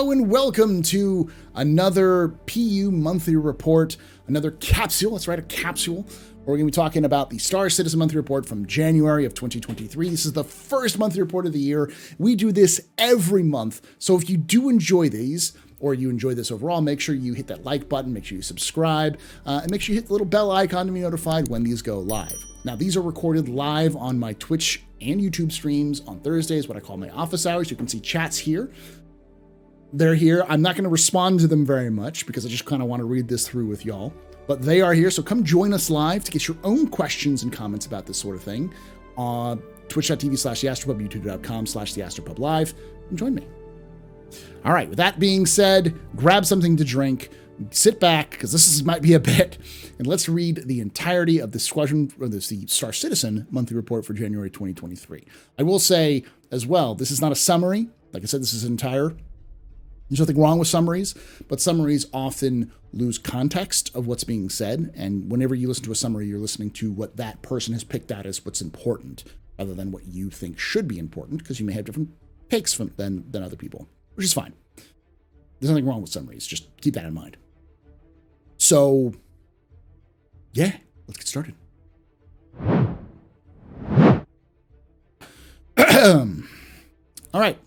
Hello and welcome to another PU monthly report, another capsule. That's right, a capsule. We're going to be talking about the Star Citizen monthly report from January of 2023. This is the first monthly report of the year. We do this every month. So if you do enjoy these, or you enjoy this overall, make sure you hit that like button, make sure you subscribe, and make sure you hit the little bell icon to be notified when these go live. Now, these are recorded live on my Twitch and YouTube streams on Thursdays, what I call my office hours. You can see chats here. They're here. I'm not going to respond to them very much because I just kind of want to read this through with y'all. But they are here, so come join us live to get your own questions and comments about this sort of thing on twitch.tv/TheAstroPub, youtube.com/TheAstroPub live, and join me. All right, with that being said, grab something to drink, sit back, because might be a bit, and let's read the entirety of the the Star Citizen monthly report for January 2023. I will say as well, this is not a summary. Like I said, this is entire. There's nothing wrong with summaries, but summaries often lose context of what's being said. And whenever you listen to a summary, you're listening to what that person has picked out as what's important, rather than what you think should be important, because you may have different takes than other people, which is fine. There's nothing wrong with summaries. Just keep that in mind. So, yeah, let's get started. All right.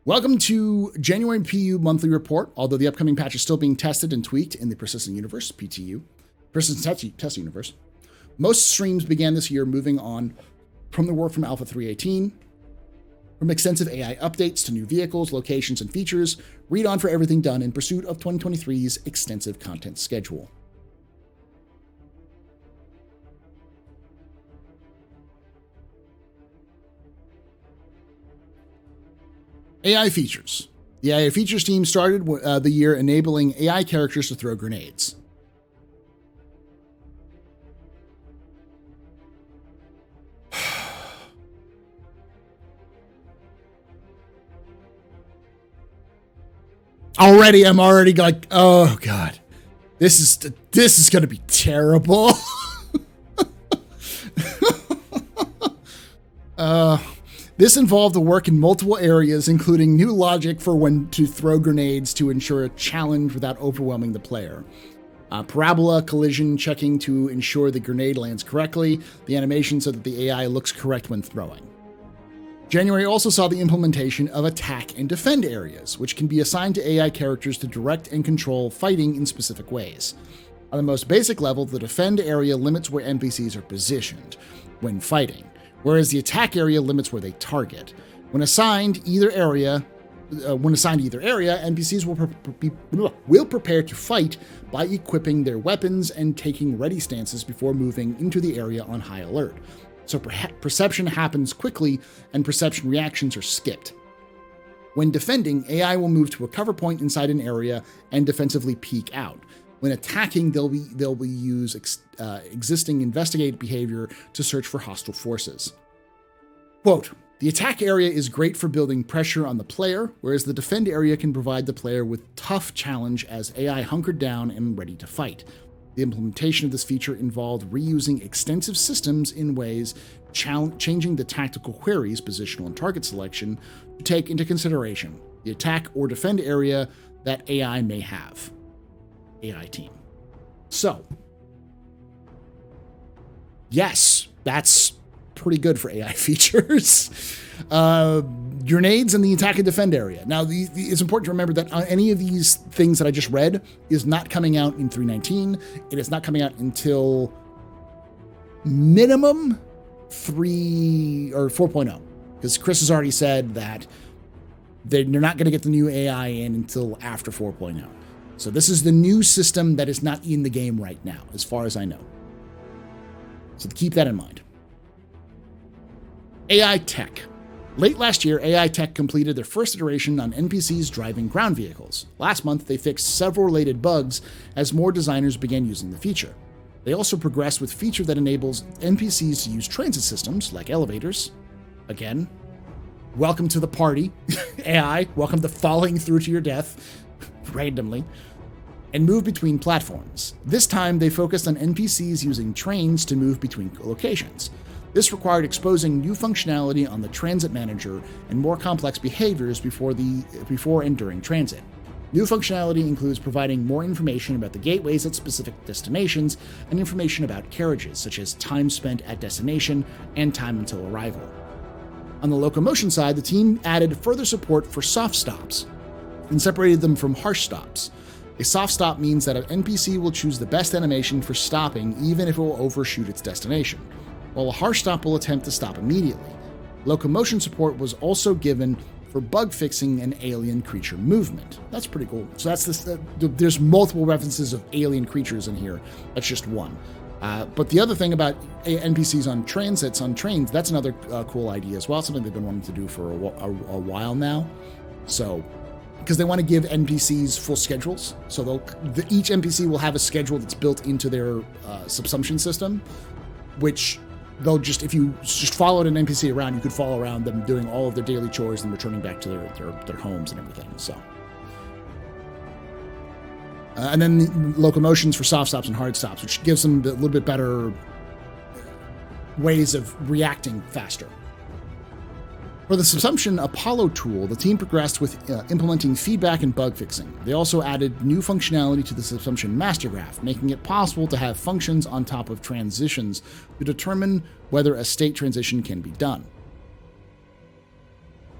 Welcome to January PU monthly report, although the upcoming patch is still being tested and tweaked in the Persistent Universe, PTU, Persistent Test Universe. Most streams began this year moving on from the work from Alpha 3.18, from extensive AI updates to new vehicles, locations, and features. Read on for everything done in pursuit of 2023's extensive content schedule. AI features. The AI features team started the year enabling AI characters to throw grenades. I'm already like, oh God, this is going to be terrible. This involved the work in multiple areas, including new logic for when to throw grenades to ensure a challenge without overwhelming the player. Parabola collision checking to ensure the grenade lands correctly, the animation so that the AI looks correct when throwing. January also saw the implementation of attack and defend areas, which can be assigned to AI characters to direct and control fighting in specific ways. On the most basic level, the defend area limits where NPCs are positioned when fighting, whereas the attack area limits where they target. When assigned either area, NPCs will prepare to fight by equipping their weapons and taking ready stances before moving into the area on high alert. So perception happens quickly and perception reactions are skipped. When defending, AI will move to a cover point inside an area and defensively peek out. When attacking, they'll use existing investigative behavior to search for hostile forces. Quote, the attack area is great for building pressure on the player, whereas the defend area can provide the player with tough challenge as AI hunkered down and ready to fight. The implementation of this feature involved reusing extensive systems in ways changing the tactical queries, positional and target selection, to take into consideration the attack or defend area that AI may have. AI team. So, yes, that's pretty good for AI features. Grenades in the attack and defend area. Now, it's important to remember that any of these things that I just read is not coming out in 3.19. It is not coming out until minimum 3 or 4.0, because Chris has already said that they're not going to get the new AI in until after 4.0. So this is the new system that is not in the game right now, as far as I know. So keep that in mind. AI tech. Late last year, AI tech completed their first iteration on NPCs driving ground vehicles. Last month, they fixed several related bugs as more designers began using the feature. They also progressed with a feature that enables NPCs to use transit systems, like elevators. Again, welcome to the party, AI. Welcome to falling through to your death randomly. And move between platforms. This time, they focused on NPCs using trains to move between locations. This required exposing new functionality on the transit manager and more complex behaviors before and during transit. New functionality includes providing more information about the gateways at specific destinations and information about carriages, such as time spent at destination and time until arrival. On the locomotion side, the team added further support for soft stops and separated them from harsh stops. A soft stop means that an NPC will choose the best animation for stopping even if it will overshoot its destination, while a harsh stop will attempt to stop immediately. Locomotion support was also given for bug fixing and alien creature movement. That's pretty cool. So that's this. There's multiple references of alien creatures in here. That's just one. But the other thing about NPCs on trains, that's another cool idea as well. Something they've been wanting to do for a while now. So, because they want to give NPCs full schedules. So each NPC will have a schedule that's built into their subsumption system, which they'll just, if you just followed an NPC around, you could follow around them doing all of their daily chores and returning back to their homes and everything. So, and then locomotions for soft stops and hard stops, which gives them a little bit better ways of reacting faster. For the Subsumption Apollo tool, the team progressed with implementing feedback and bug fixing. They also added new functionality to the Subsumption Master Graph, making it possible to have functions on top of transitions to determine whether a state transition can be done.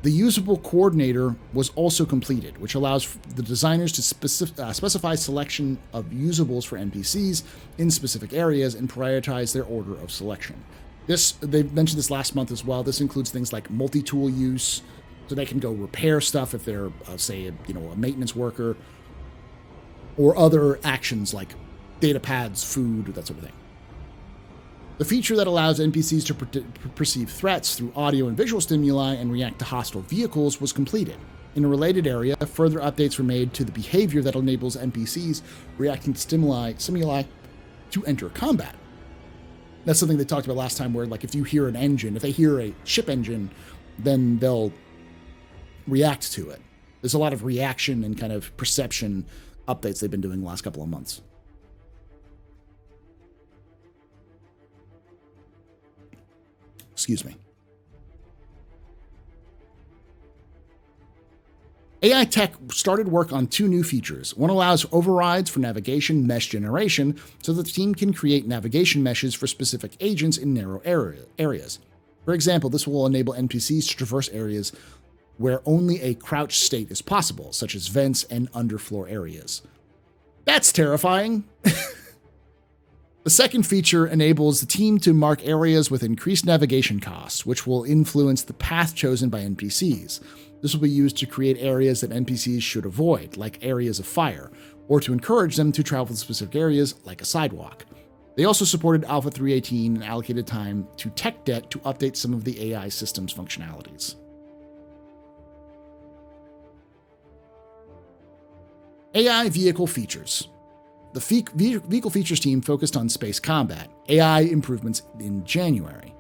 The usable coordinator was also completed, which allows the designers to specify selection of usables for NPCs in specific areas and prioritize their order of selection. They mentioned this last month as well. This includes things like multi-tool use, so they can go repair stuff if they're, say, a maintenance worker, or other actions like data pads, food, that sort of thing. The feature that allows NPCs to perceive threats through audio and visual stimuli and react to hostile vehicles was completed. In a related area, further updates were made to the behavior that enables NPCs reacting to stimuli to enter combat. That's something they talked about last time, where like if you hear an engine, if they hear a ship engine, then they'll react to it. There's a lot of reaction and kind of perception updates they've been doing the last couple of months. Excuse me. AI Tech started work on two new features. One allows overrides for navigation mesh generation, so that the team can create navigation meshes for specific agents in narrow areas. For example, this will enable NPCs to traverse areas where only a crouch state is possible, such as vents and underfloor areas. That's terrifying. The second feature enables the team to mark areas with increased navigation costs, which will influence the path chosen by NPCs. This will be used to create areas that NPCs should avoid, like areas of fire, or to encourage them to travel to specific areas, like a sidewalk. They also supported Alpha 3.18 and allocated time to tech debt to update some of the AI system's functionalities. AI vehicle features. The vehicle features team focused on space combat AI improvements in January.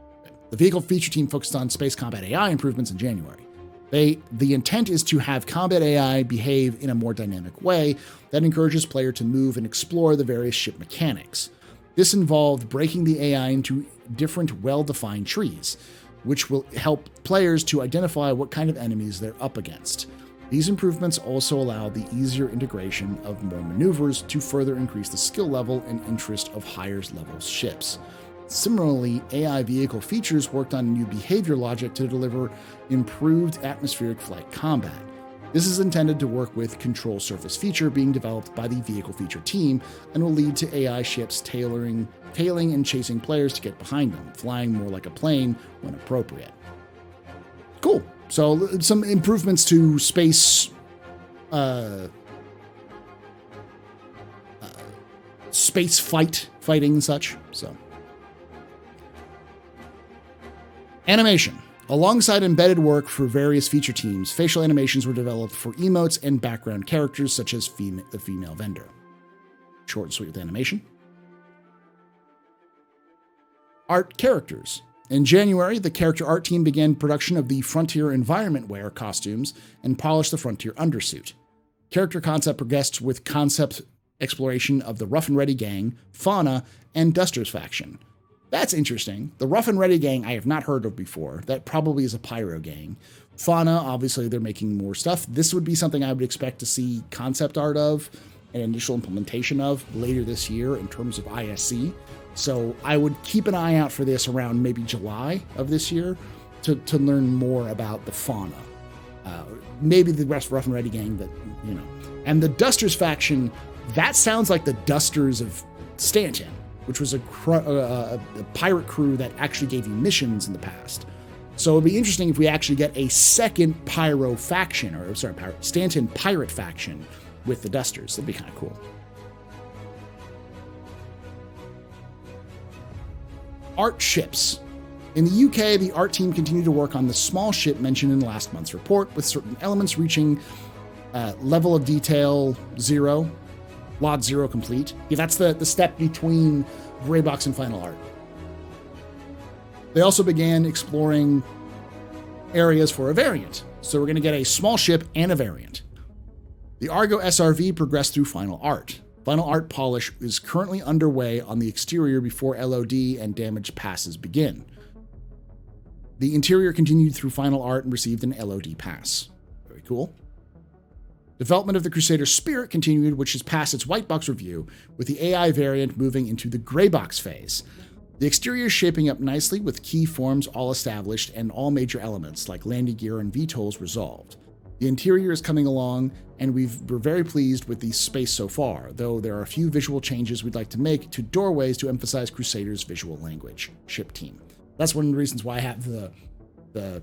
The vehicle feature team focused on space combat AI improvements in January. The intent is to have combat AI behave in a more dynamic way that encourages player to move and explore the various ship mechanics. This involved breaking the AI into different well-defined trees, which will help players to identify what kind of enemies they're up against. These improvements also allow the easier integration of more maneuvers to further increase the skill level and interest of higher level ships. Similarly, AI vehicle features worked on new behavior logic to deliver improved atmospheric flight combat. This is intended to work with control surface feature being developed by the vehicle feature team and will lead to AI ships tailing and chasing players to get behind them, flying more like a plane when appropriate. Cool. So some improvements to space fighting and such. So animation. Alongside embedded work for various feature teams, facial animations were developed for emotes and background characters such as the female vendor. Short and sweet with animation. Art characters. In January, the character art team began production of the Frontier Environment Wear costumes and polished the Frontier undersuit. Character concept progressed with concept exploration of the Rough and Ready gang, Fauna, and Dusters faction. That's interesting. The Rough and Ready gang I have not heard of before. That probably is a pyro gang. Fauna, obviously they're making more stuff. This would be something I would expect to see concept art of and initial implementation of later this year in terms of ISC. So I would keep an eye out for this around maybe July of this year to learn more about the fauna. Maybe the Rough and Ready gang that, you know. And the Dusters faction, that sounds like the Dusters of Stanton, which was a pirate crew that actually gave you missions in the past. So it'd be interesting if we actually get a second pyro faction, or sorry, Stanton pirate faction with the Dusters. That'd be kind of cool. Art ships. In the UK, the art team continued to work on the small ship mentioned in last month's report, with certain elements reaching level of detail 0, Lot 0 complete. Yeah, that's the step between gray box and final art. They also began exploring areas for a variant. So we're going to get a small ship and a variant. The Argo SRV progressed through final art. Final art polish is currently underway on the exterior before LOD and damage passes begin. The interior continued through final art and received an LOD pass. Very cool. Development of the Crusader Spirit continued, which has passed its white box review, with the AI variant moving into the gray box phase. The exterior is shaping up nicely, with key forms all established and all major elements like landing gear and VTOLs resolved. The interior is coming along, and we're very pleased with the space so far, though there are a few visual changes we'd like to make to doorways to emphasize Crusader's visual language. Ship team. That's one of the reasons why I have the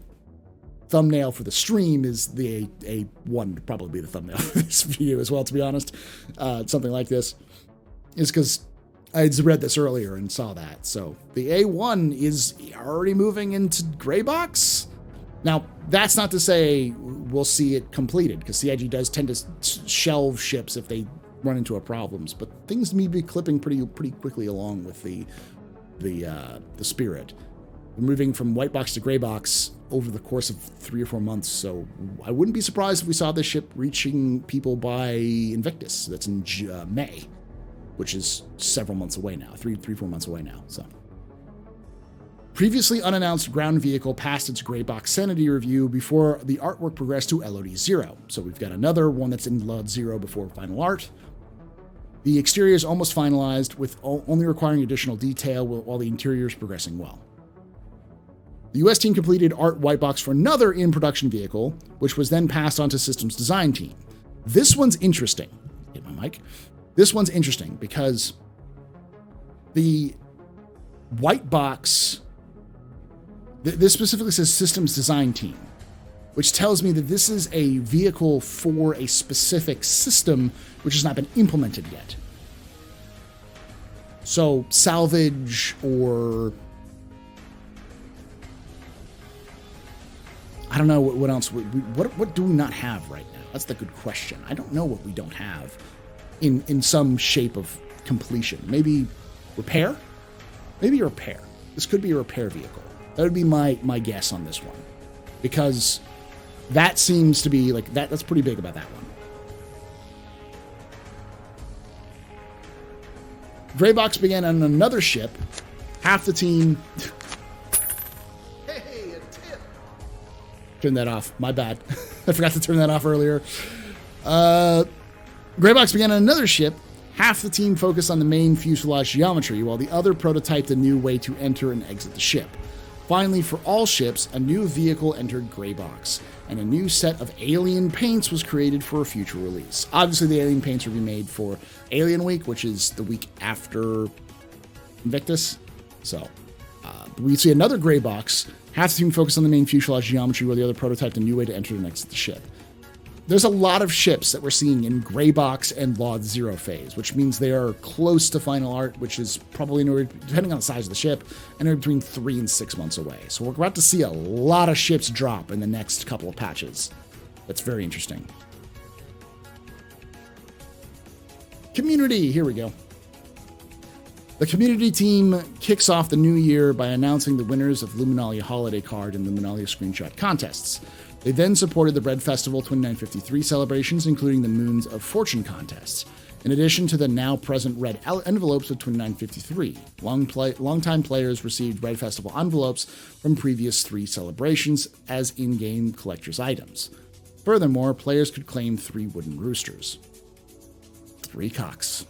thumbnail for the stream is the A1 would probably be the thumbnail for this video as well, to be honest. Something like this is because I had read this earlier and saw that. So the A1 is already moving into gray box. Now, that's not to say we'll see it completed, because CIG does tend to shelve ships if they run into problems, but things may be clipping pretty quickly along with the Spirit. We're moving from white box to gray box over the course of 3 or 4 months, so I wouldn't be surprised if we saw this ship reaching people by Invictus. That's in May, which is several months away now, 4 months away now. So, previously unannounced ground vehicle passed its gray box sanity review before the artwork progressed to LOD 0. So we've got another one that's in LOD 0 before final art. The exterior is almost finalized, with only requiring additional detail while the interior is progressing well. The US team completed art white box for another in-production vehicle, which was then passed on to systems design team. This one's interesting. Get my mic. This one's interesting because the white box, this specifically says systems design team, which tells me that this is a vehicle for a specific system which has not been implemented yet. So salvage, or I don't know what else. What do we not have right now? That's the good question. I don't know what we don't have in some shape of completion. Maybe repair? Maybe a repair. This could be a repair vehicle. That would be my guess on this one, because that seems to be like that's pretty big about that one. Greybox began on another ship. Half the team. Hey, a tip. Turn that off. My bad. I forgot to turn that off earlier. Greybox began on another ship. Half the team focused on the main fuselage geometry, while the other prototyped a new way to enter and exit the ship. Finally, for all ships, a new vehicle entered Greybox, and a new set of alien paints was created for a future release. Obviously, the alien paints will be made for Alien Week, which is the week after Invictus. So, we see another Greybox. Half the team focused on the main fuselage geometry, while the other prototyped a new way to enter and exit the ship. There's a lot of ships that we're seeing in Greybox and LOD 0 phase, which means they are close to final art, which is probably, depending on the size of the ship, anywhere between 3 and 6 months away. So we're about to see a lot of ships drop in the next couple of patches. That's very interesting. Community, here we go. The community team kicks off the new year by announcing the winners of Luminalia Holiday Card and Luminalia Screenshot contests. They then supported the Red Festival 2953 celebrations, including the Moons of Fortune contests, in addition to the now-present red envelopes of 2953. Longtime players received Red Festival envelopes from previous 3 celebrations as in-game collector's items. Furthermore, players could claim 3 wooden roosters. 3 cocks.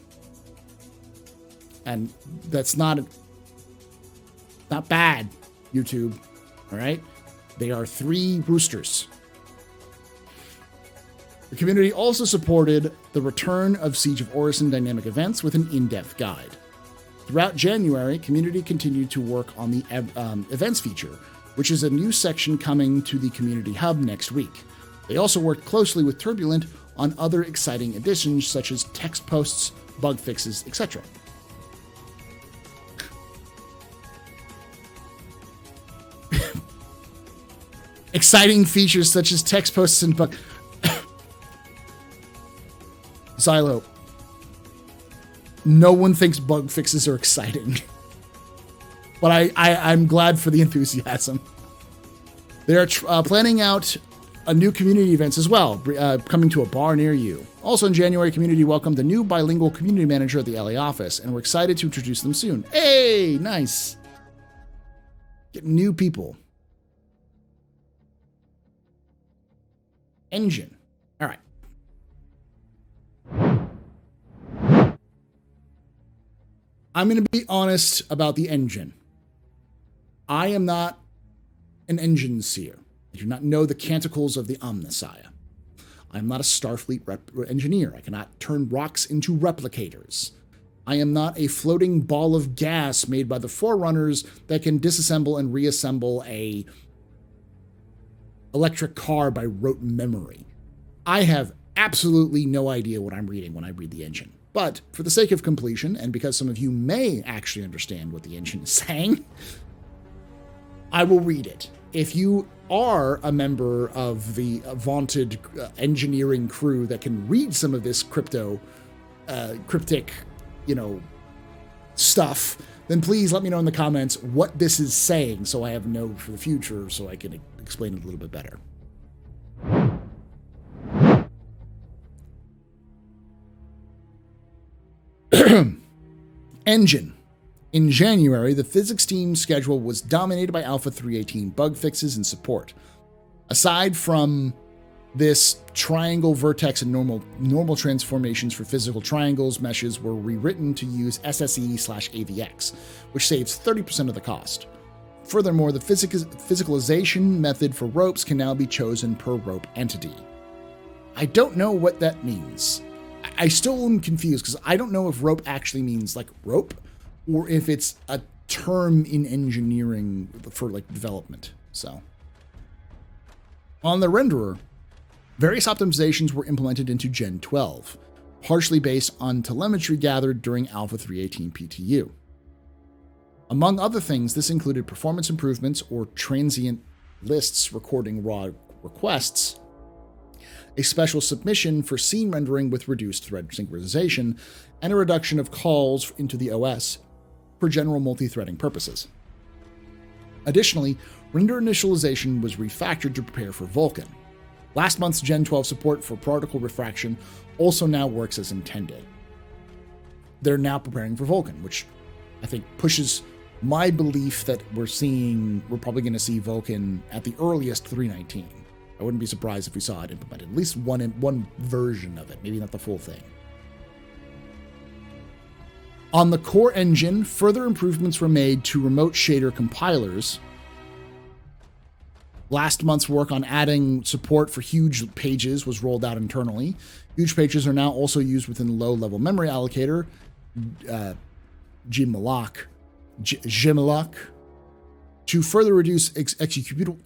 And that's not bad, YouTube. All right? They are 3 roosters. The community also supported the return of Siege of Orison dynamic events with an in-depth guide. Throughout January, community continued to work on the events feature, which is a new section coming to the community hub next week. They also worked closely with Turbulent on other exciting additions such as text posts, bug fixes, etc. Exciting features such as text posts and bug... Xylo. No one thinks bug fixes are exciting. But I'm glad for the enthusiasm. They are planning out a new community events as well, coming to a bar near you. Also in January, community welcomed the new bilingual community manager at the LA office, and we're excited to introduce them soon. Hey, nice. Get new people. Engine. All right. I'm going to be honest about the engine. I am not an engine seer. I do not know the canticles of the Omnissiah. I am not a Starfleet engineer. I cannot turn rocks into replicators. I am not a floating ball of gas made by the Forerunners that can disassemble and reassemble a electric car by rote memory. I have absolutely no idea what I'm reading when I read the engine. But for the sake of completion, and because some of you may actually understand what the engine is saying, I will read it. If you are a member of the vaunted engineering crew that can read some of this cryptic, stuff, then please let me know in the comments what this is saying so I have a note for the future so I can explain it a little bit better. Engine. In January, the physics team's schedule was dominated by Alpha 318 bug fixes and support. Aside from this, triangle vertex and normal transformations for physical triangles meshes were rewritten to use SSE/AVX, which saves 30% of the cost. Furthermore, the physicalization method for ropes can now be chosen per rope entity. I don't know what that means. I still am confused because I don't know if rope actually means like rope or if it's a term in engineering for like development. So on the renderer, various optimizations were implemented into Gen 12, partially based on telemetry gathered during Alpha 318 PTU. Among other things, this included performance improvements or transient lists recording raw requests, a special submission for scene rendering with reduced thread synchronization, and a reduction of calls into the OS for general multi-threading purposes. Additionally, render initialization was refactored to prepare for Vulkan. Last month's Gen 12 support for particle refraction also now works as intended. They're now preparing for Vulkan, which I think pushes my belief that we're probably going to see Vulkan at the earliest 319. I wouldn't be surprised if we saw it implemented, at least one version of it, maybe not the full thing. On the core engine, further improvements were made to remote shader compilers. Last month's work on adding support for huge pages was rolled out internally. Huge pages are now also used within the low-level memory allocator, Gmalloc, to further reduce executable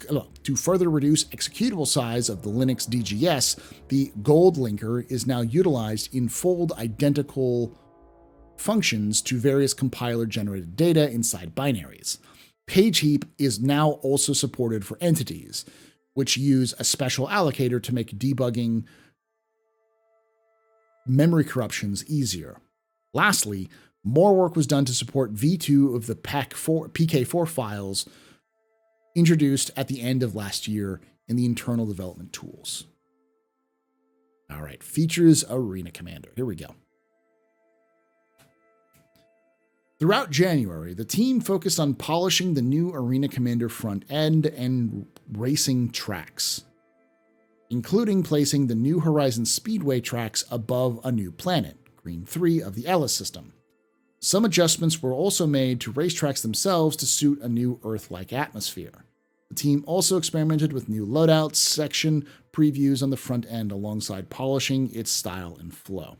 size of the Linux DGS. The gold linker is now utilized in fold identical functions to various compiler-generated data inside binaries. Page heap is now also supported for entities, which use a special allocator to make debugging memory corruptions easier. Lastly, More work was done to support V2 of the PK4 files introduced at the end of last year in the internal development tools. All right, features Arena Commander. Here we go. Throughout January, the team focused on polishing the new Arena Commander front end and racing tracks, including placing the New Horizons Speedway tracks above a new planet, Green 3 of the Ellis system. Some adjustments were also made to racetracks themselves to suit a new Earth-like atmosphere. The team also experimented with new loadouts, section previews on the front end alongside polishing its style and flow.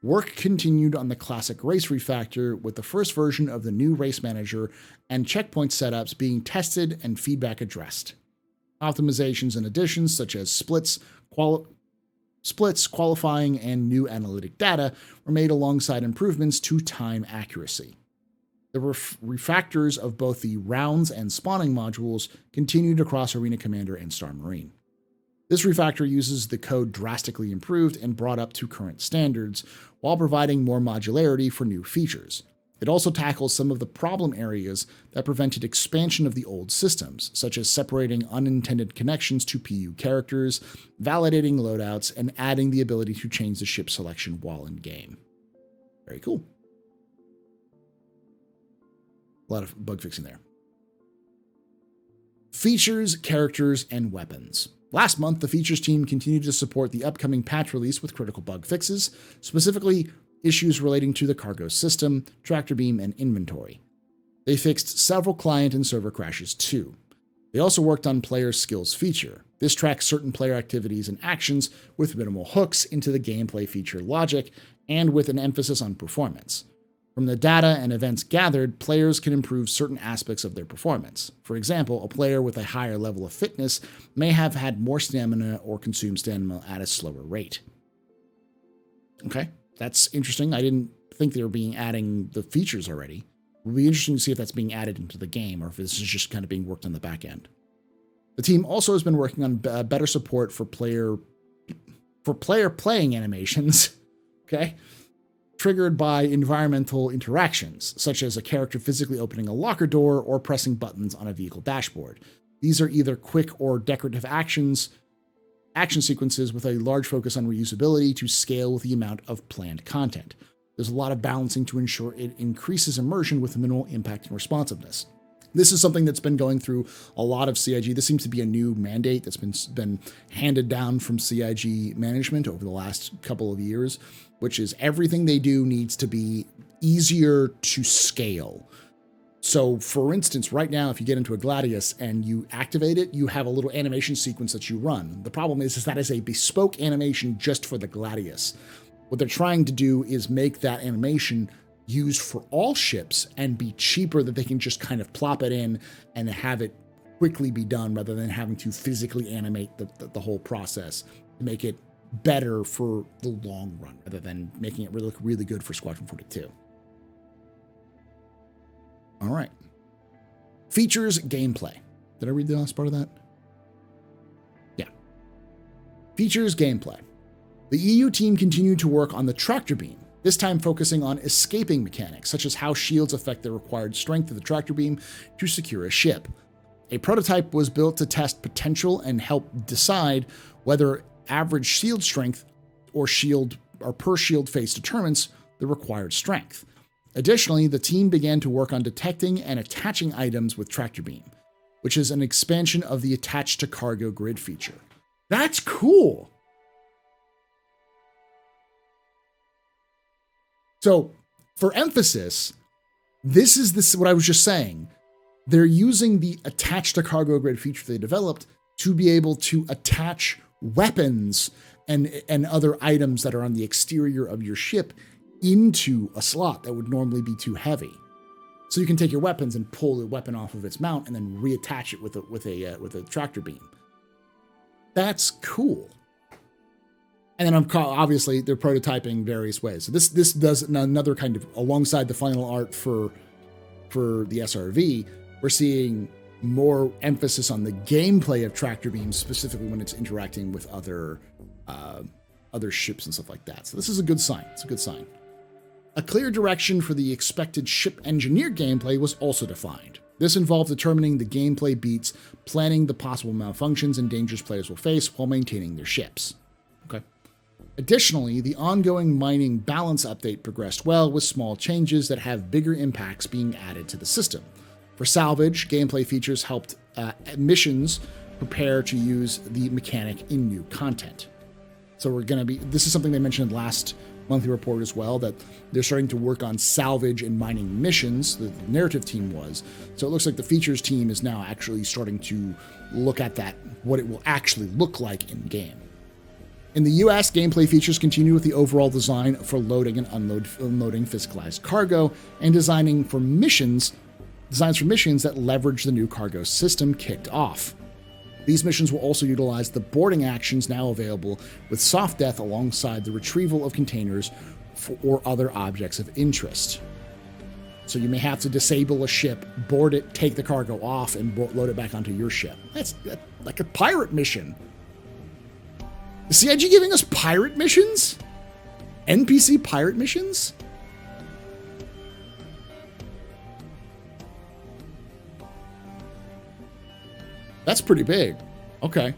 Work continued on the classic race refactor, with the first version of the new race manager and checkpoint setups being tested and feedback addressed. Optimizations and additions such as splits, qualifying, and new analytic data were made alongside improvements to time accuracy. The refactors of both the rounds and spawning modules continued across Arena Commander and Star Marine. This refactor uses the code drastically improved and brought up to current standards, while providing more modularity for new features. It also tackles some of the problem areas that prevented expansion of the old systems, such as separating unintended connections to PU characters, validating loadouts, and adding the ability to change the ship selection while in game. Very cool. A lot of bug fixing there. Features, characters, and weapons. Last month, the features team continued to support the upcoming patch release with critical bug fixes, specifically issues relating to the cargo system, tractor beam, and inventory. They fixed several client and server crashes too. They also worked on player skills feature. This tracks certain player activities and actions with minimal hooks into the gameplay feature logic and with an emphasis on performance. From the data and events gathered, players can improve certain aspects of their performance. For example, a player with a higher level of fitness may have had more stamina or consumed stamina at a slower rate. Okay, that's interesting. I didn't think they were adding the features already. It will be interesting to see if that's being added into the game or if this is just kind of being worked on the back end. The team also has been working on better support for player playing animations. Okay. Triggered by environmental interactions, such as a character physically opening a locker door or pressing buttons on a vehicle dashboard. These are either quick or decorative action sequences with a large focus on reusability to scale with the amount of planned content. There's a lot of balancing to ensure it increases immersion with minimal impact and responsiveness. This is something that's been going through a lot of CIG. This seems to be a new mandate that's been handed down from CIG management over the last couple of years, which is everything they do needs to be easier to scale. So, for instance, right now, if you get into a Gladius and you activate it, you have a little animation sequence that you run. The problem is that is a bespoke animation just for the Gladius. What they're trying to do is make that animation used for all ships and be cheaper, that they can just kind of plop it in and have it quickly be done rather than having to physically animate the whole process to make it better for the long run rather than making it look really good for Squadron 42. All right. Features gameplay. Did I read the last part of that? Yeah. Features gameplay. The EU team continued to work on the tractor beam, this time focusing on escaping mechanics, such as how shields affect the required strength of the tractor beam to secure a ship. A prototype was built to test potential and help decide whether average shield strength or per shield face determines the required strength. Additionally, the team began to work on detecting and attaching items with tractor beam, which is an expansion of the attached to cargo grid feature. That's cool. So, for emphasis, this is what I was just saying. They're using the attached to cargo grid feature they developed to be able to attach weapons and other items that are on the exterior of your ship into a slot that would normally be too heavy. So you can take your weapons and pull the weapon off of its mount and then reattach it with a tractor beam. That's cool. And then obviously they're prototyping various ways. So this does another kind of, alongside the final art for the SRV, we're seeing more emphasis on the gameplay of tractor beams, specifically when it's interacting with other ships and stuff like that. So this is a good sign. It's a good sign. A clear direction for the expected ship engineer gameplay was also defined. This involved determining the gameplay beats, planning the possible malfunctions and dangers players will face while maintaining their ships. Okay. Additionally, the ongoing mining balance update progressed well, with small changes that have bigger impacts being added to the system. For salvage, gameplay features helped missions prepare to use the mechanic in new content. So this is something they mentioned last monthly report as well, that they're starting to work on salvage and mining missions, the narrative team was. So it looks like the features team is now actually starting to look at that, what it will actually look like in game. In the US, gameplay features continue with the overall design for loading and unloading physicalized cargo, and designs for missions that leverage the new cargo system kicked off. These missions will also utilize the boarding actions now available with soft death alongside the retrieval of containers or other objects of interest. So you may have to disable a ship, board it, take the cargo off, and load it back onto your ship. That's like a pirate mission. Is CIG giving us pirate missions? NPC pirate missions? That's pretty big. Okay.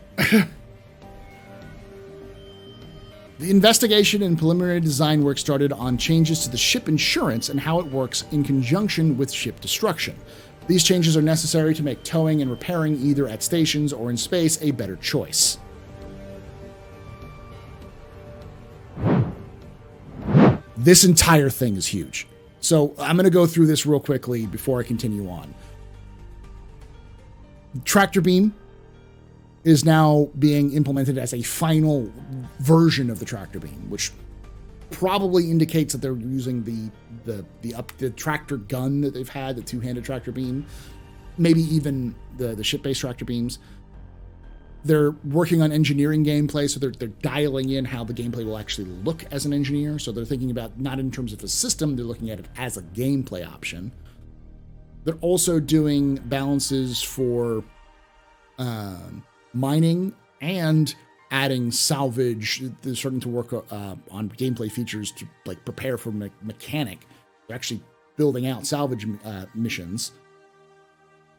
The investigation and preliminary design work started on changes to the ship insurance and how it works in conjunction with ship destruction. These changes are necessary to make towing and repairing either at stations or in space a better choice. This entire thing is huge. So I'm going to go through this real quickly before I continue on. Tractor beam is now being implemented as a final version of the tractor beam, which probably indicates that they're using the tractor gun that they've had, the two-handed tractor beam, maybe even the ship-based tractor beams. They're working on engineering gameplay, so they're dialing in how the gameplay will actually look as an engineer. So they're thinking about not in terms of a system, they're looking at it as a gameplay option. They're also doing balances for mining and adding salvage. They're starting to work on gameplay features to prepare for mechanic. They're actually building out salvage missions.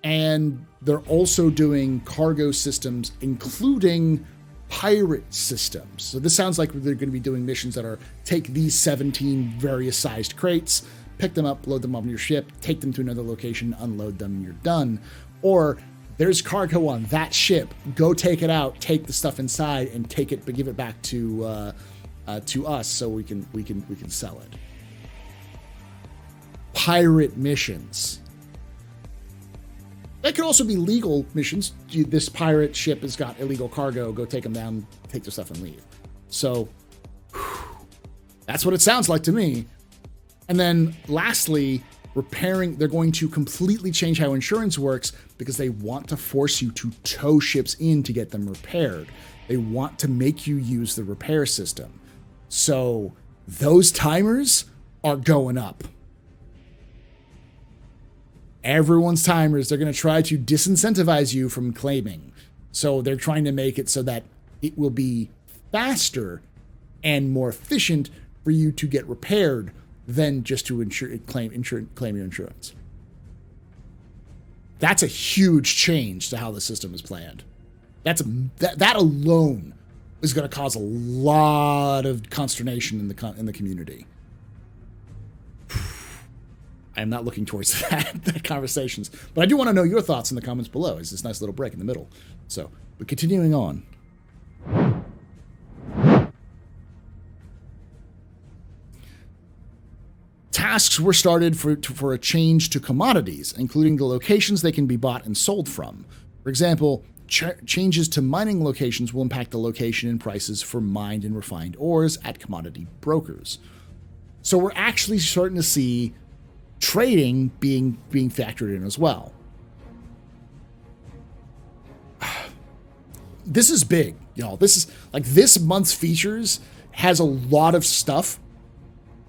And they're also doing cargo systems, including pirate systems. So this sounds like they're going to be doing missions that are take these 17 various sized crates, pick them up, load them on your ship, take them to another location, unload them, and you're done. Or there's cargo on that ship. Go take it out, take the stuff inside, and take it, but give it back to us so we can sell it. Pirate missions. That could also be legal missions. This pirate ship has got illegal cargo. Go take them down, take their stuff, and leave. So that's what it sounds like to me. And then lastly, repairing. They're going to completely change how insurance works because they want to force you to tow ships in to get them repaired. They want to make you use the repair system. So those timers are going up. Everyone's timers, they're going to try to disincentivize you from claiming. So they're trying to make it so that it will be faster and more efficient for you to get repaired than just to claim your insurance. That's a huge change to how the system is planned. That alone is going to cause a lot of consternation in the community. I'm not looking towards that conversations, but I do want to know your thoughts in the comments below. It's this nice little break in the middle. So, but continuing on. Tasks were started for a change to commodities, including the locations they can be bought and sold from. For example, changes to mining locations will impact the location and prices for mined and refined ores at commodity brokers. So we're actually starting to see trading being factored in as well. This is big, y'all. This is like this month's features has a lot of stuff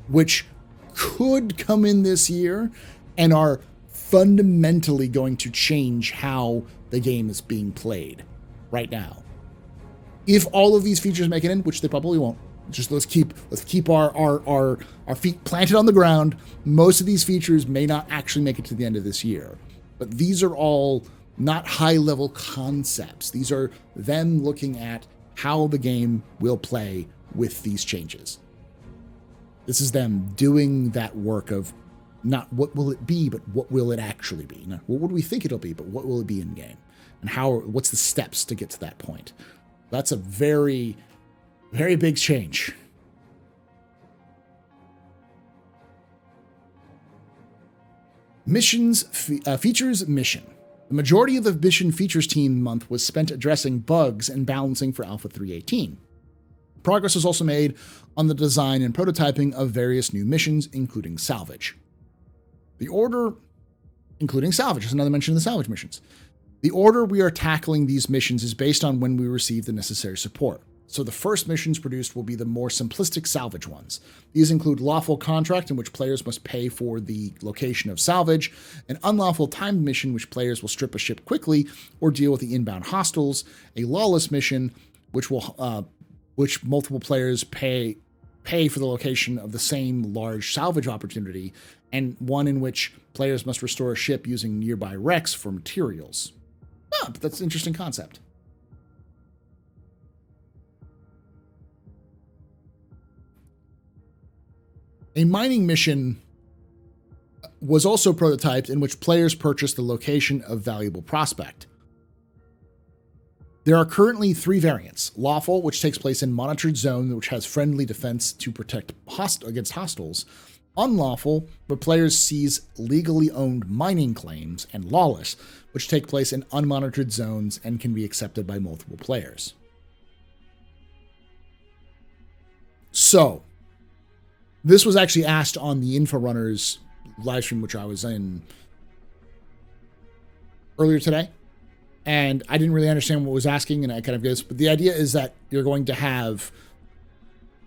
which could come in this year and are fundamentally going to change how the game is being played right now. If all of these features make it in, which they probably won't, Just let's keep our feet planted on the ground. Most of these features may not actually make it to the end of this year, but these are all not high-level concepts. These are them looking at how the game will play with these changes. This is them doing that work of not what will it be, but what will it actually be. Not what do we think it'll be, but what will it be in game, and what's the steps to get to that point. That's a very, very big change. Missions, features, mission. The majority of the mission features team month was spent addressing bugs and balancing for Alpha 3.18. Progress was also made on the design and prototyping of various new missions, including salvage. The order, including salvage, is another mention of the salvage missions. The order we are tackling these missions is based on when we receive the necessary support. So the first missions produced will be the more simplistic salvage ones. These include lawful contract, in which players must pay for the location of salvage, an unlawful timed mission, which players will strip a ship quickly or deal with the inbound hostiles, a lawless mission, which multiple players pay for the location of the same large salvage opportunity, and one in which players must restore a ship using nearby wrecks for materials. But that's an interesting concept. A mining mission was also prototyped, in which players purchase the location of valuable prospect. There are currently 3 variants. Lawful, which takes place in monitored zone, which has friendly defense to protect against hostiles. Unlawful, where players seize legally owned mining claims. And lawless, which take place in unmonitored zones and can be accepted by multiple players. So, this was actually asked on the Inforunners livestream, which I was in earlier today. And I didn't really understand what was asking, and I kind of guessed. But the idea is that you're going to have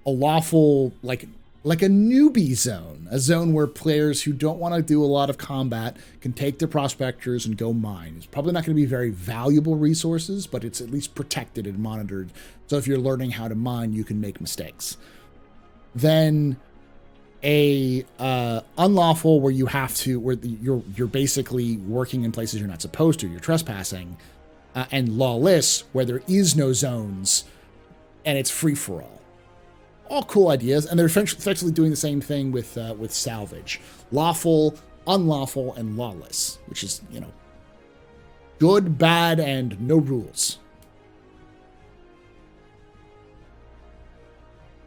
a lawful, like a newbie zone, a zone where players who don't want to do a lot of combat can take their prospectors and go mine. It's probably not going to be very valuable resources, but it's at least protected and monitored. So if you're learning how to mine, you can make mistakes. Then a unlawful, where you're basically working in places you're not supposed to, you're trespassing, and lawless, where there is no zones and it's free for all cool ideas, and they're effectively doing the same thing with salvage. Lawful, unlawful, and lawless, which is, good, bad, and no rules.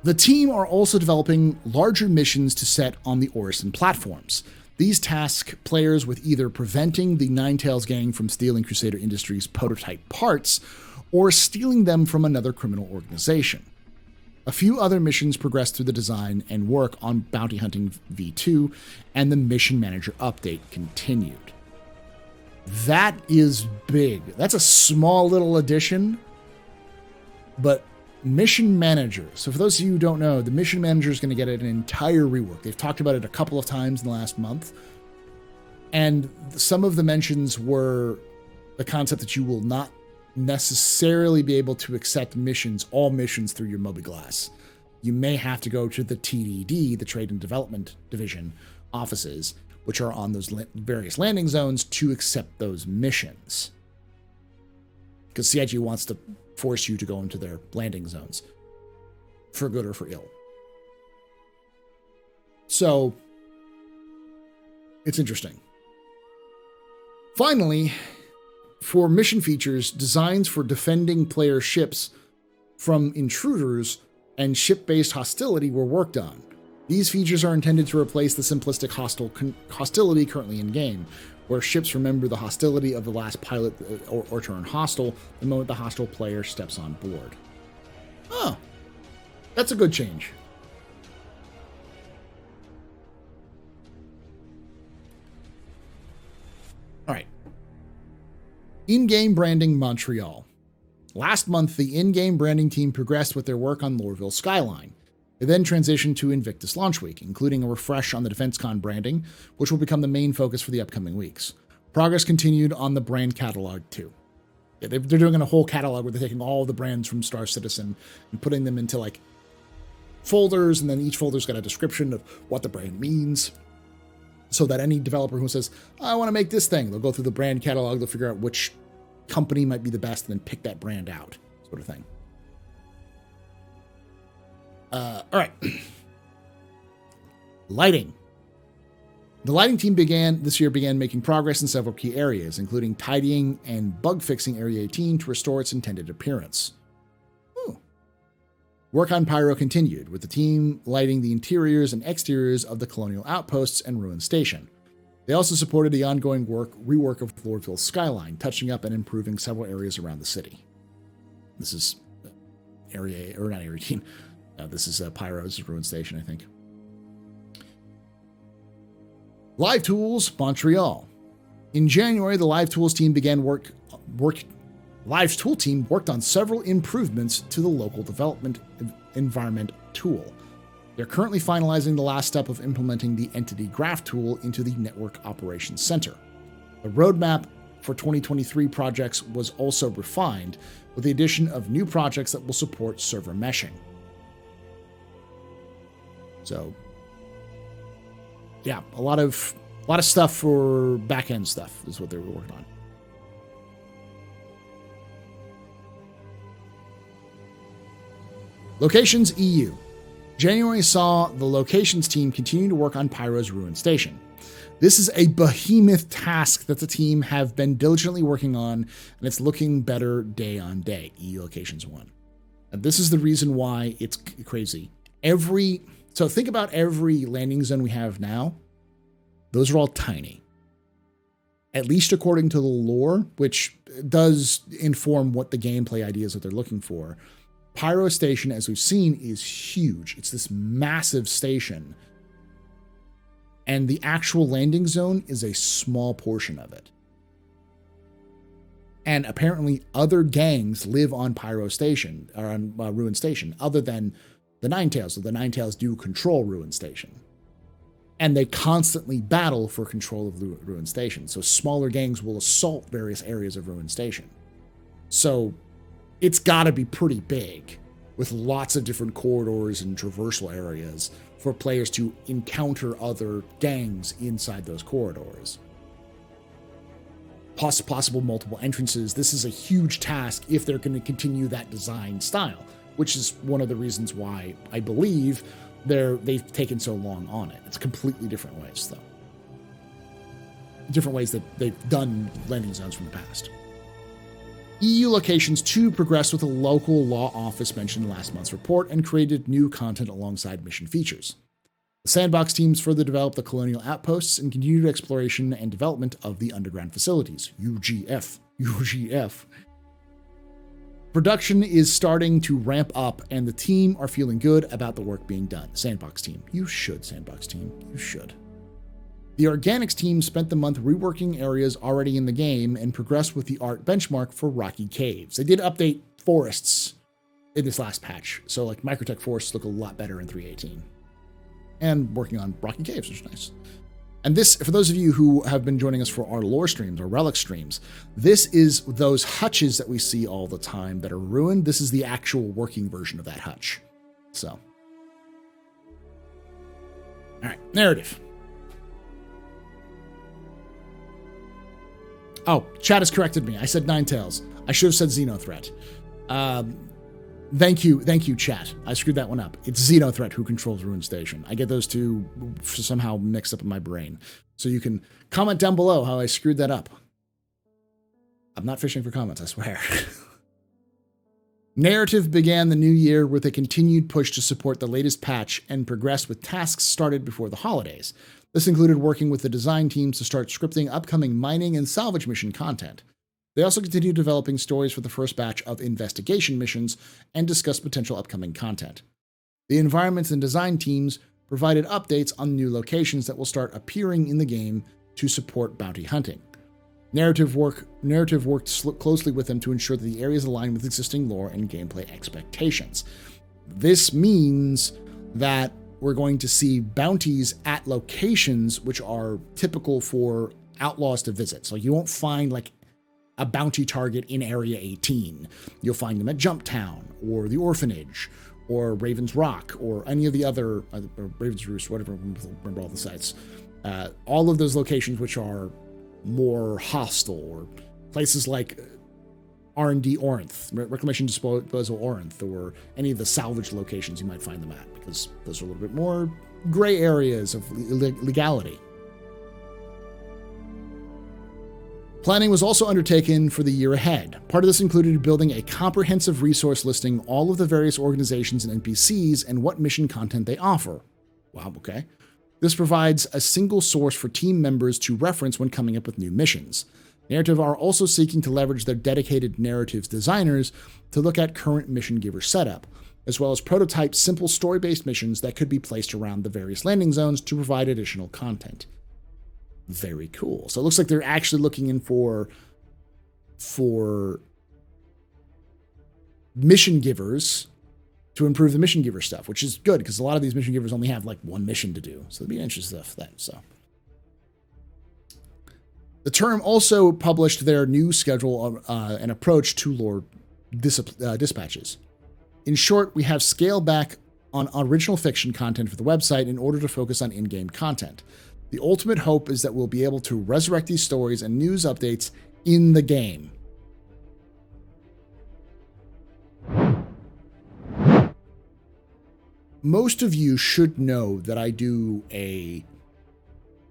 The team are also developing larger missions to set on the Orison platforms. These task players with either preventing the Ninetales gang from stealing Crusader Industries' prototype parts, or stealing them from another criminal organization. A few other missions progressed through the design and work on Bounty Hunting V2, and the Mission Manager update continued. That is big. That's a small little addition, but Mission Manager. So for those of you who don't know, the Mission Manager is going to get an entire rework. They've talked about it a couple of times in the last month. And some of the mentions were the concept that you will not necessarily be able to accept all missions through your mobiGlas. You may have to go to the TDD, the Trade and Development Division offices, which are on those various landing zones, to accept those missions. Because CIG wants to force you to go into their landing zones, for good or for ill. So, it's interesting. Finally, for mission features, designs for defending player ships from intruders and ship-based hostility were worked on. These features are intended to replace the simplistic hostility currently in-game, where ships remember the hostility of the last pilot or turn hostile the moment the hostile player steps on board. Oh, that's a good change. All right. In-game branding Montreal. Last month, the in-game branding team progressed with their work on Lorville Skyline. They then transitioned to Invictus Launch Week, including a refresh on the DefenseCon branding, which will become the main focus for the upcoming weeks. Progress continued on the brand catalog, too. Yeah, they're doing a whole catalog where they're taking all the brands from Star Citizen and putting them into, folders, and then each folder's got a description of what the brand means, so that any developer who says, I want to make this thing, they'll go through the brand catalog, they'll figure out which company might be the best, and then pick that brand out, sort of thing. All right. Lighting. The lighting team this year began making progress in several key areas, including tidying and bug fixing Area 18 to restore its intended appearance. Work on Pyro continued, with the team lighting the interiors and exteriors of the Colonial Outposts and Ruin Station. They also supported the ongoing rework of Lordville's skyline, touching up and improving several areas around the city. This is not Area 18. This is Pyro's Ruin Station, I think. Live Tools, Montreal. In January, the Live Tools team Live Tool team worked on several improvements to the local development environment tool. They're currently finalizing the last step of implementing the Entity Graph tool into the Network Operations Center. The roadmap for 2023 projects was also refined, with the addition of new projects that will support server meshing. So, yeah, a lot of stuff for back-end stuff is what they were working on. Locations EU. January saw the Locations team continue to work on Pyro's Ruin Station. This is a behemoth task that the team have been diligently working on, and it's looking better day on day. EU Locations 1. And this is the reason why it's crazy. So think about every landing zone we have now. Those are all tiny. At least according to the lore, which does inform what the gameplay ideas that they're looking for. Pyro Station, as we've seen, is huge. It's this massive station. And the actual landing zone is a small portion of it. And apparently other gangs live on Pyro Station, or on Ruin Station, other than the Ninetales. So the Ninetales do control Ruin Station. And they constantly battle for control of Ruin Station. So smaller gangs will assault various areas of Ruin Station. So it's got to be pretty big, with lots of different corridors and traversal areas for players to encounter other gangs inside those corridors. Possible multiple entrances. This is a huge task if they're going to continue that design style, which is one of the reasons why I believe they've taken so long on it. It's completely different ways, though. Different ways that they've done landing zones from the past. EU Locations 2 progressed with a local law office mentioned in last month's report and created new content alongside mission features. The Sandbox teams further developed the Colonial Outposts and continued exploration and development of the underground facilities, UGF. Production is starting to ramp up, and the team are feeling good about the work being done. Sandbox team. You should, Sandbox team. You should. The Organics team spent the month reworking areas already in the game and progressed with the art benchmark for Rocky Caves. They did update forests in this last patch, so like Microtech forests look a lot better in 3.18. And working on Rocky Caves, which is nice. And this, for those of you who have been joining us for our lore streams or relic streams, this is those hutches that we see all the time that are ruined. This is the actual working version of that hutch. So. All right, narrative. Oh, chat has corrected me. I said Ninetales. I should have said Xenothreat. Thank you, chat. I screwed that one up. It's Xenothreat who controls Ruin Station. I get those two somehow mixed up in my brain. So you can comment down below how I screwed that up. I'm not fishing for comments, I swear. Narrative began the new year with a continued push to support the latest patch and progress with tasks started before the holidays. This included working with the design teams to start scripting upcoming mining and salvage mission content. They also continued developing stories for the first batch of investigation missions and discussed potential upcoming content. The environments and design teams provided updates on new locations that will start appearing in the game to support bounty hunting. Narrative worked closely with them to ensure that the areas align with existing lore and gameplay expectations. This means that we're going to see bounties at locations which are typical for outlaws to visit. So you won't find like a bounty target in Area 18. You'll find them at Jump Town or the Orphanage or Raven's Rock, or any of the other, or Raven's Roost, whatever, remember all the sites. All of those locations which are more hostile, or places like R&D Orinth, Reclamation Disposal Orinth, or any of the salvage locations you might find them at, because those are a little bit more gray areas of legality. Planning was also undertaken for the year ahead. Part of this included building a comprehensive resource listing all of the various organizations and NPCs and what mission content they offer. Wow, okay. This provides a single source for team members to reference when coming up with new missions. Narrative are also seeking to leverage their dedicated narratives designers to look at current mission giver setup, as well as prototype simple story-based missions that could be placed around the various landing zones to provide additional content. Very cool. So it looks like they're actually looking in for mission givers to improve the mission giver stuff, which is good because a lot of these mission givers only have like one mission to do. So it'd be interesting stuff then. So the term also published their new schedule and approach to lore dispatches. In short, we have scaled back on original fiction content for the website in order to focus on in-game content. The ultimate hope is that we'll be able to resurrect these stories and news updates in the game. Most of you should know that I do a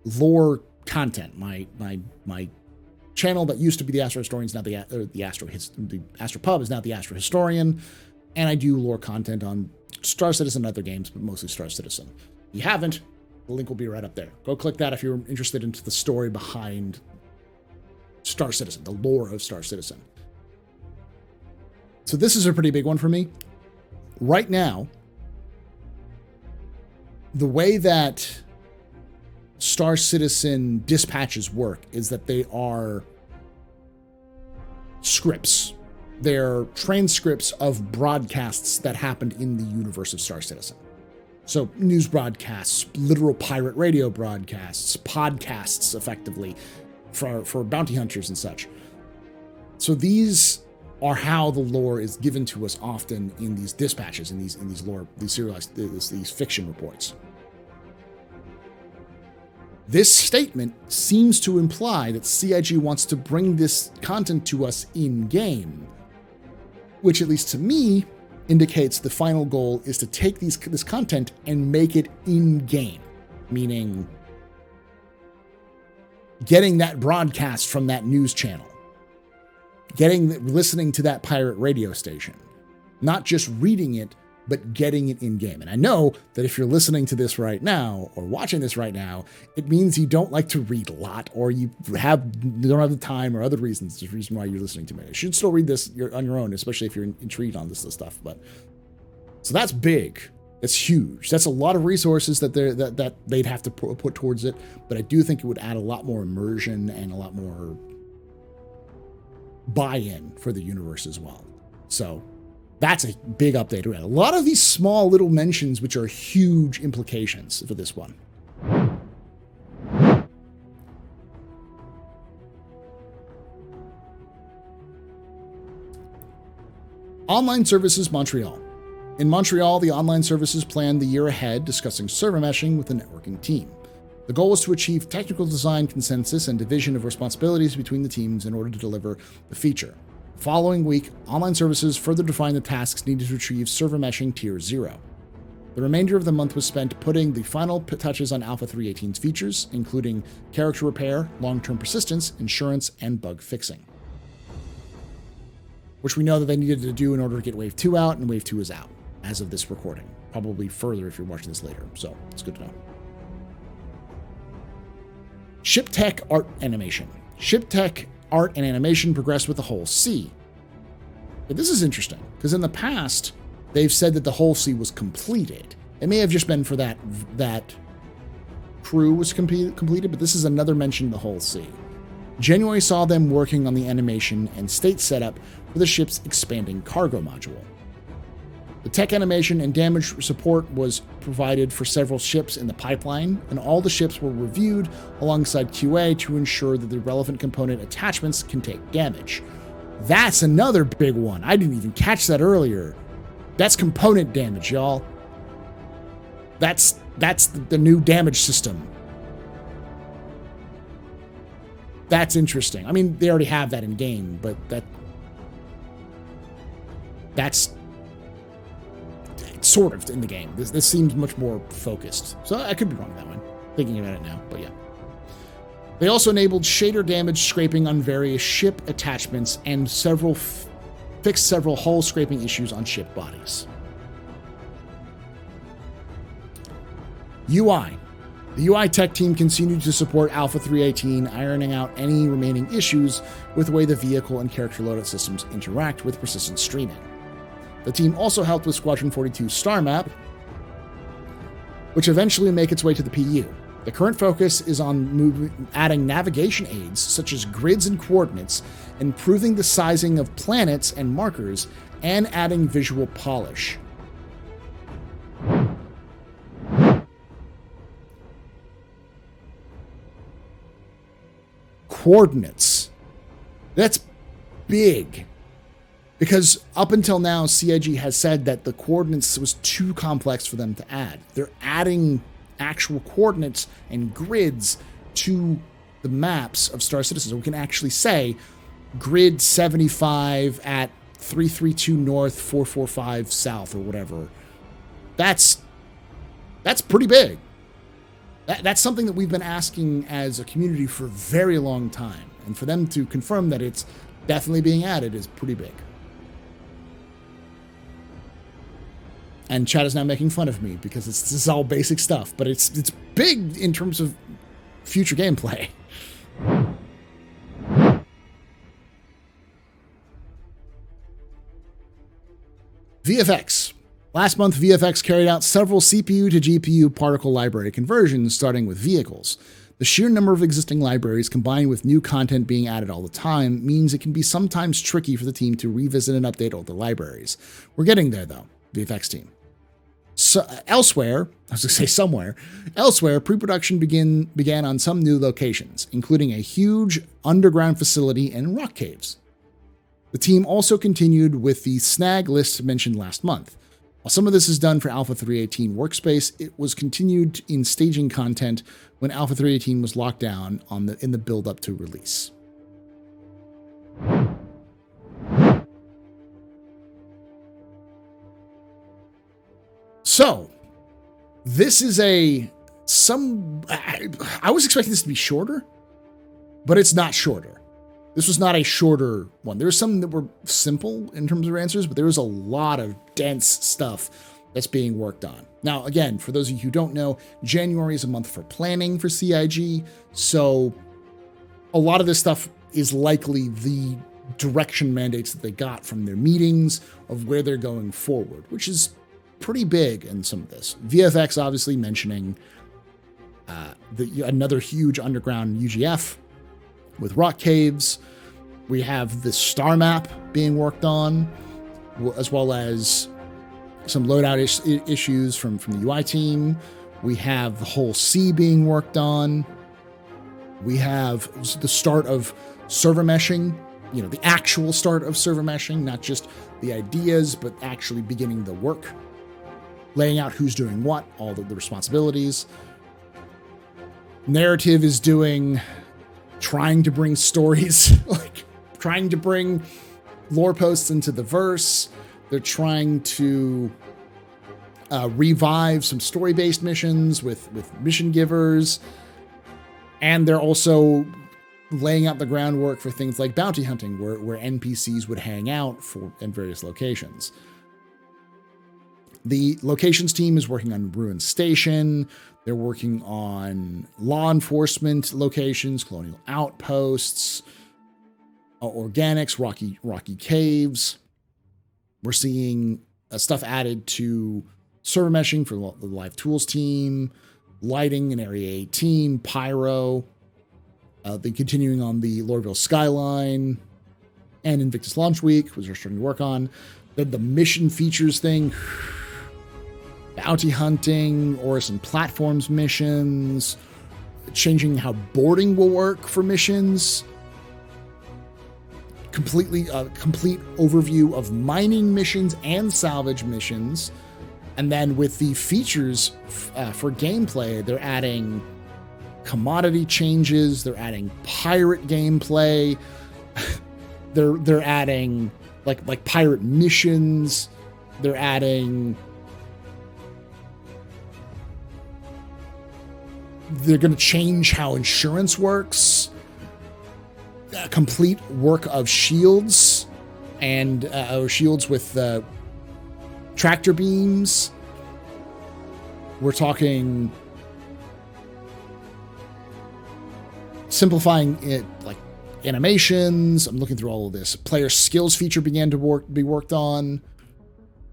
lore content. My channel that used to be the Astro Historian is now the AstroPub is now the Astro Historian, and I do lore content on Star Citizen and other games, but mostly Star Citizen. If you haven't, the link will be right up there. Go click that if you're interested into the story behind Star Citizen, the lore of Star Citizen. So this is a pretty big one for me. Right now, the way that Star Citizen dispatches work is that they are scripts. They're transcripts of broadcasts that happened in the universe of Star Citizen. So news broadcasts, literal pirate radio broadcasts, podcasts, effectively, for bounty hunters and such. So these are how the lore is given to us often in these dispatches, in these lore, these serialized, these fiction reports. This statement seems to imply that CIG wants to bring this content to us in-game, which, at least to me, indicates the final goal is to take this content and make it in-game, meaning getting that broadcast from that news channel, listening to that pirate radio station, not just reading it, but getting it in-game. And I know that if you're listening to this right now or watching this right now, it means you don't like to read a lot, or you don't have the time, or other reasons. There's a reason why you're listening to me. You should still read this on your own, especially if you're intrigued on this stuff. But so that's big. That's huge. That's a lot of resources that they'd have to put towards it. But I do think it would add a lot more immersion and a lot more buy-in for the universe as well. So that's a big update. A lot of these small little mentions, which are huge implications for this one. Online Services Montreal. In Montreal, the online services planned the year ahead, discussing server meshing with the networking team. The goal was to achieve technical design consensus and division of responsibilities between the teams in order to deliver the feature. The following week, Online Services further defined the tasks needed to achieve server meshing Tier 0. The remainder of the month was spent putting the final touches on Alpha 3.18's features, including character repair, long-term persistence, insurance, and bug fixing, which we know that they needed to do in order to get Wave 2 out, and Wave 2 is out as of this recording. Probably further if you're watching this later, so it's good to know. Ship Tech Art Animation. Ship Tech Art and Animation progressed with the Whole Sea. But this is interesting, because in the past, they've said that the Whole Sea was completed. It may have just been for that crew was completed, but this is another mention of the Whole Sea. January saw them working on the animation and state setup for the ship's expanding cargo module. The tech animation and damage support was provided for several ships in the pipeline, and all the ships were reviewed alongside QA to ensure that the relevant component attachments can take damage. That's another big one. I didn't even catch that earlier. That's component damage, y'all. That's the new damage system. That's interesting. I mean, they already have that in game, but that's sort of in the game. This seems much more focused. So I could be wrong that one, thinking about it now, but yeah. They also enabled shader damage scraping on various ship attachments and fixed several hull scraping issues on ship bodies. UI. The UI tech team continued to support Alpha 318, ironing out any remaining issues with the way the vehicle and character loadout systems interact with persistent streaming. The team also helped with Squadron 42's star map, which eventually will make its way to the PU. The current focus is on adding navigation aids, such as grids and coordinates, improving the sizing of planets and markers, and adding visual polish. Coordinates. That's big. Because up until now, CIG has said that the coordinates was too complex for them to add. They're adding actual coordinates and grids to the maps of Star Citizen. We can actually say grid 75 at 332 north, 445 south, or whatever. That's pretty big. That's something that we've been asking as a community for a very long time. And for them to confirm that it's definitely being added is pretty big. And chat is now making fun of me because this is all basic stuff, but it's big in terms of future gameplay. VFX. Last month, VFX carried out several CPU to GPU particle library conversions, starting with vehicles. The sheer number of existing libraries combined with new content being added all the time means it can be sometimes tricky for the team to revisit and update older libraries. We're getting there, though, VFX team. So, elsewhere, pre-production began on some new locations, including a huge underground facility and rock caves. The team also continued with the snag list mentioned last month. While some of this is done for Alpha 318 workspace, it was continued in staging content when Alpha 318 was locked down in the build-up to release. So, this is I was expecting this to be shorter, but it's not shorter. This was not a shorter one. There were some that were simple in terms of answers, but there was a lot of dense stuff that's being worked on. Now, again, for those of you who don't know, January is a month for planning for CIG, so a lot of this stuff is likely the direction mandates that they got from their meetings of where they're going forward, which is pretty big in some of this. VFX obviously mentioning another huge underground UGF with rock caves. We have the star map being worked on, as well as some loadout issues from the UI team. We have the whole C being worked on. We have the start of server meshing, the actual start of server meshing, not just the ideas, but actually beginning the work, laying out who's doing what, all the responsibilities. Narrative is trying to bring stories, trying to bring lore posts into the verse. They're trying to revive some story-based missions with mission givers. And they're also laying out the groundwork for things like bounty hunting, where NPCs would hang out in various locations. The locations team is working on Ruin Station. They're working on law enforcement locations, colonial outposts, organics, rocky caves. We're seeing stuff added to server meshing for the live tools team, lighting in Area 18, pyro. Then continuing on the Lorville Skyline and Invictus Launch Week, which we're starting to work on. Then the mission features thing. Bounty hunting, Orison Platforms missions, changing how boarding will work for missions. complete overview of mining missions and salvage missions. And then with the features for gameplay, they're adding commodity changes, they're adding pirate gameplay, they're adding like pirate missions, they're adding, they're going to change how insurance works, a complete work of shields and shields with tractor beams. We're talking simplifying it, like animations. I'm looking through all of this. Player skills feature began to be worked on.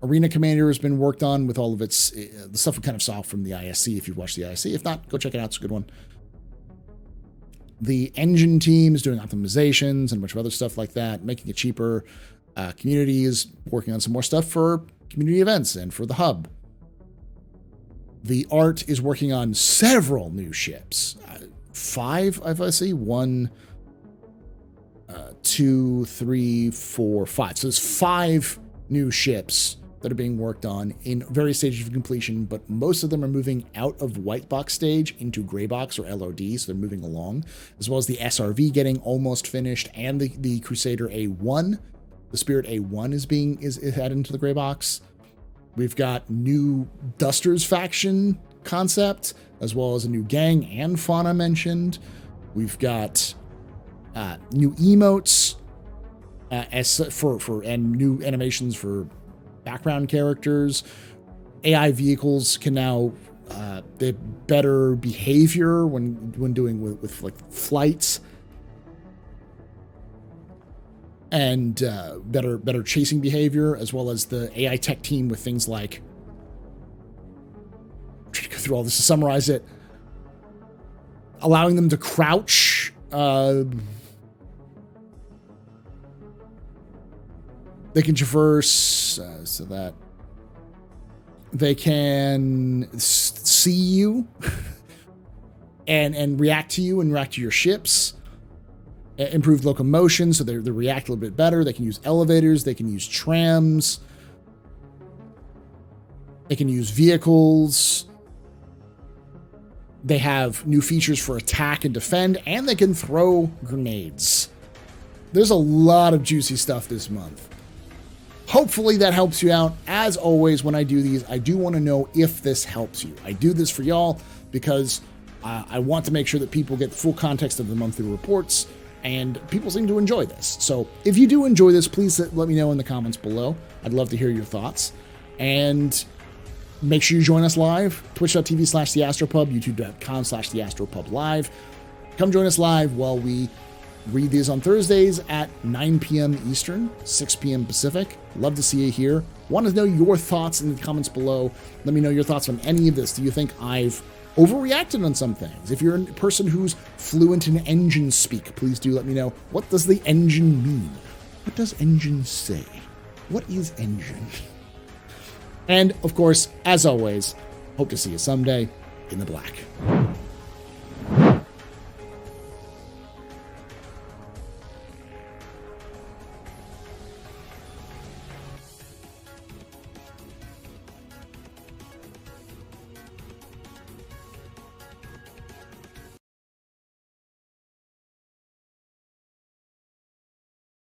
Arena Commander has been worked on with all of its the stuff we kind of saw from the ISC. If you've watched the ISC, if not, go check it out. It's a good one. The engine team is doing optimizations and a bunch of other stuff like that, making it cheaper. Community is working on some more stuff for community events and for the hub. The art is working on several new ships. 5, I see. 1, 2, 3, 4, 5. So there's 5 new ships that are being worked on in various stages of completion, but most of them are moving out of white box stage into gray box or LOD, so they're moving along, as well as the SRV getting almost finished, and the Crusader A1. The Spirit A1 is headed into the gray box. We've got new Dusters faction concept, as well as a new gang and fauna mentioned. We've got new emotes and new animations for background characters. AI vehicles can now they have better behavior when doing with like flights, and better chasing behavior, as well as the AI tech team with things like, I'm trying to go through all this to summarize it, allowing them to crouch, they can traverse so that they can see you and react to you and react to your ships. Improved locomotion, so they react a little bit better. They can use elevators, they can use trams, they can use vehicles. They have new features for attack and defend, and they can throw grenades. There's a lot of juicy stuff this month. Hopefully that helps you out. As always, when I do these, I do want to know if this helps you. I do this for y'all because I want to make sure that people get full context of the monthly reports, and people seem to enjoy this. So if you do enjoy this, please let me know in the comments below. I'd love to hear your thoughts. And make sure you join us live, twitch.tv/TheAstroPub, youtube.com/TheAstroPub live. Come join us live while we read these on Thursdays at 9 p.m. Eastern, 6 p.m. Pacific. Love to see you here. Want to know your thoughts in the comments below. Let me know your thoughts on any of this. Do you think I've overreacted on some things? If you're a person who's fluent in engine speak, please do let me know. What does the engine mean? What does engine say? What is engine? And of course, as always, hope to see you someday in the black.